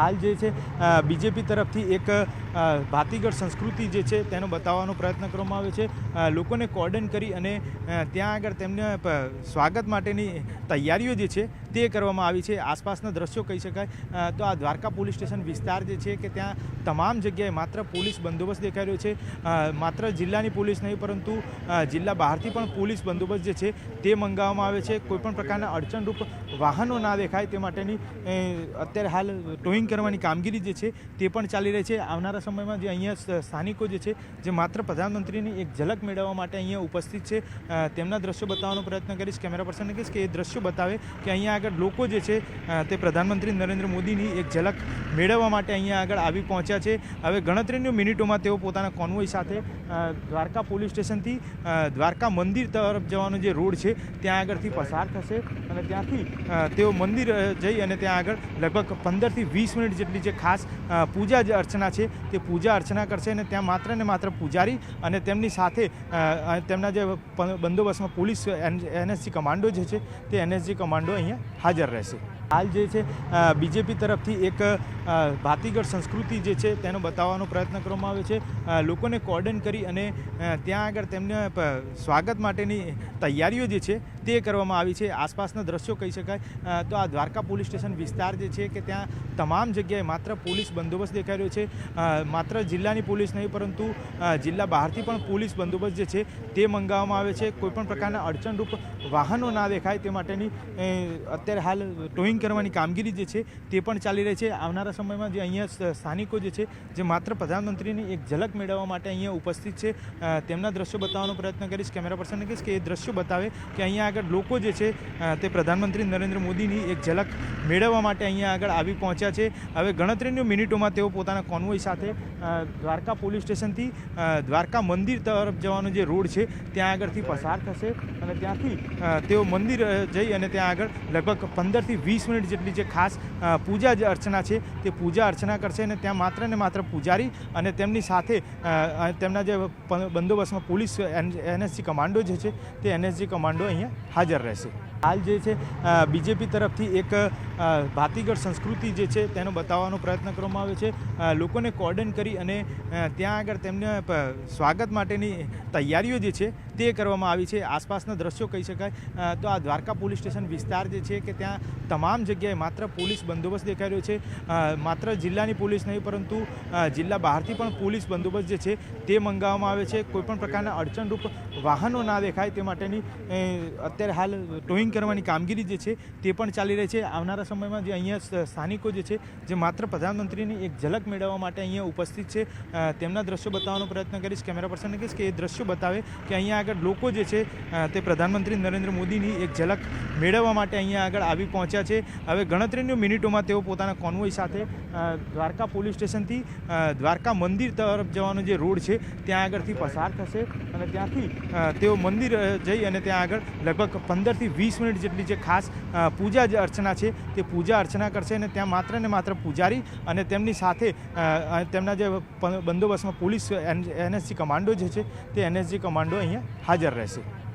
હાલ જે છે બીજેપી તરફથી એક ભાતીગળ સંસ્કૃતિ જે છે તેનો બતાવવાનો પ્રયત્ન કરવામાં આવે છે. લોકોને કોર્ડન કરી અને ત્યાં આગળ તેમને સ્વાગત માટેની તૈયારીઓ જે છે તે કરવામાં આવી છે. આસપાસના દ્રશ્યો કહી શકાય તો આ દ્વારકા પોલીસ સ્ટેશન વિસ્તાર જે છે કે ત્યાં તમામ જગ્યાએ માત્ર પોલીસ બંદોબસ્ત દેખાઈ રહ્યો છે. માત્ર જિલ્લાની પોલીસ નહીં પરંતુ જિલ્લા બહારથી પણ પોલીસ બંદોબસ્ત જે છે તે મંગાવવામાં આવે છે. કોઈપણ પ્રકારના અડચણરૂપ વાહનો ના દેખાય તે માટેની અત્યારે હાલ ટોઈંગ કરવાની કામગીરી જે છે તે પણ ચાલી રહી છે. આવનારા સમયમાં જે અહીંયા સ્થાનિકો જે છે જે માત્ર પ્રધાનમંત્રીની એક ઝલક મેળવવા માટે અહીંયા ઉપસ્થિત છે તેમના દ્રશ્યો બતાવવાનો પ્રયત્ન કરીશ. કેમેરા પર્સનને કહીશ કે એ દ્રશ્યો બતાવે કે અહીંયા આગળ લોકો જે છે તે પ્રધાનમંત્રી નરેન્દ્ર મોદીની એક ઝલક મેળવવા માટે અહીંયા આગળ આવી પહોંચ્યા છે. હવે ગણતરીની મિનિટોમાં તેઓ પોતાના કોન્વોય સાથે દ્વારકા પોલીસ સ્ટેશનથી દ્વારકા મંદિર તરફ જવાનો જે રોડ છે ત્યાં આગળથી પસાર થશે અને ત્યાંથી તેઓ મંદિર જઈ અને ત્યાં આગળ લગભગ 15થી 20 મિનિટ જેટલી જે ખાસ પૂજા જે અર્ચના છે તે પૂજા અર્ચના કરશે અને ત્યાં માત્ર ને માત્ર પૂજારી અને તેમની સાથે તેમના જે બંદોબસ્તમાં પોલીસ એનએસજી કમાન્ડો જે છે તે એનએસજી કમાન્ડો અહીંયા હાજર રહેશે. હાલ જે છે બીજેપી તરફથી એક ભાતીગળ સંસ્કૃતિ જે છે તેનો બતાવવાનો પ્રયત્ન કરવામાં આવે છે. લોકોને કોર્ડન કરી અને ત્યાં આગળ તેમને સ્વાગત માટેની તૈયારીઓ જે છે તે કરવામાં આવી છે. આસપાસના દ્રશ્યો કહી શકાય તો આ દ્વારકા પોલીસ સ્ટેશન વિસ્તાર જે છે કે ત્યાં તમામ જગ્યાએ માત્ર પોલીસ બંદોબસ્ત દેખાઈ રહ્યો છે. માત્ર જિલ્લાની પોલીસ નહીં પરંતુ જિલ્લા બહારથી પણ પોલીસ બંદોબસ્ત જે છે તે મંગાવવામાં આવે છે. કોઈપણ પ્રકારના અડચણરૂપ વાહનો ના દેખાય તે માટેની અત્યારે હાલ ટોઈંગ કરવાની કામગીરી જે છે તે પણ ચાલી રહી છે. આવનારા સમયમાં જે અહીંયા સ્થાનિકો જે છે જે માત્ર પ્રધાનમંત્રીની એક ઝલક મેળવવા માટે અહીંયા ઉપસ્થિત છે તેમના દ્રશ્યો બતાવવાનો પ્રયત્ન કરીશ. કેમેરા પર્સનને કહીશ કે એ દ્રશ્યો બતાવે કે અહીંયા આગળ લોકો જે છે તે પ્રધાનમંત્રી નરેન્દ્ર મોદીની એક ઝલક મેળવવા માટે અહીંયા આગળ આવી પહોંચ્યા છે. હવે ગણતરીની મિનિટોમાં તેઓ પોતાના કોન્વોય સાથે દ્વારકા પોલીસ સ્ટેશનથી દ્વારકા મંદિર તરફ જવાનો જે રોડ છે ત્યાં આગળથી પસાર થશે અને ત્યાંથી તેઓ મંદિર જઈ અને ત્યાં આગળ લગભગ 15થી 20 મિનિટ જેટલી જે ખાસ પૂજા જે અર્ચના છે તે પૂજા અર્ચના કરશે અને ત્યાં માત્ર ને માત્ર પૂજારી અને તેમની સાથે તેમના જે બંદોબસ્તમાં પોલીસ એનએસજી કમાન્ડો જે છે તે એનએસજી કમાન્ડો અહીંયા હાજર રહેશે. હાલ જે છે બીજેપી તરફથી એક ભાતીગળ સંસ્કૃતિ જે છે તેનો બતાવવાનો પ્રયત્ન કરવામાં આવે છે. લોકોને કોર્ડન કરી અને ત્યાં આગળ તેમને સ્વાગત માટેની તૈયારીઓ જે છે તે કરવામાં આવી છે. આસપાસના દ્રશ્યો કહી શકાય તો આ દ્વારકા પોલીસ સ્ટેશન વિસ્તાર જે છે કે ત્યાં તમામ જગ્યાએ માત્ર પોલીસ બંદોબસ્ત દેખાઈ રહ્યો છે. માત્ર જિલ્લાની પોલીસ નહીં પરંતુ જિલ્લા બહારથી પણ પોલીસ બંદોબસ્ત જે છે તે મંગાવવામાં આવે છે. કોઈપણ પ્રકારના અડચણરૂપ વાહનો ના દેખાય તે માટેની અત્યારે હાલ ટોઈંગ કરવાની કામગીરી જે છે તે પણ ચાલી રહી છે. આવનારા સમયમાં જે અહીંયા સ્થાનિકો જે છે જે માત્ર પ્રધાનમંત્રીની એક ઝલક મેળવવા માટે અહીંયા ઉપસ્થિત છે તેમના દ્રશ્યો બતાવવાનો પ્રયત્ન કરીશ. કેમેરા પર્સનને કહીશ કે એ દ્રશ્યો બતાવે કે અહીંયા આગળ લોકો જે છે તે પ્રધાનમંત્રી નરેન્દ્ર મોદીની એક ઝલક મેળવવા માટે અહીંયા આગળ આવી પહોંચ્યા છે. હવે ગણતરીની મિનિટોમાં તેઓ પોતાના કોન્વોય સાથે દ્વારકા પોલીસ સ્ટેશનથી દ્વારકા મંદિર તરફ જવાનો જે રોડ છે ત્યાં આગળથી પસાર થશે અને ત્યાંથી તેઓ મંદિર જઈ અને ત્યાં આગળ લગભગ 15થી 20 મિનિટ જેટલી જે ખાસ પૂજા જે અર્ચના છે તે પૂજા અર્ચના કરશે અને ત્યાં માત્ર ને માત્ર પૂજારી અને તેમની સાથે તેમના જે બંદોબસ્તમાં પોલીસ એનએસજી કમાન્ડો જે છે તે એનએસજી કમાન્ડો અહીંયા હાજર રહેશે.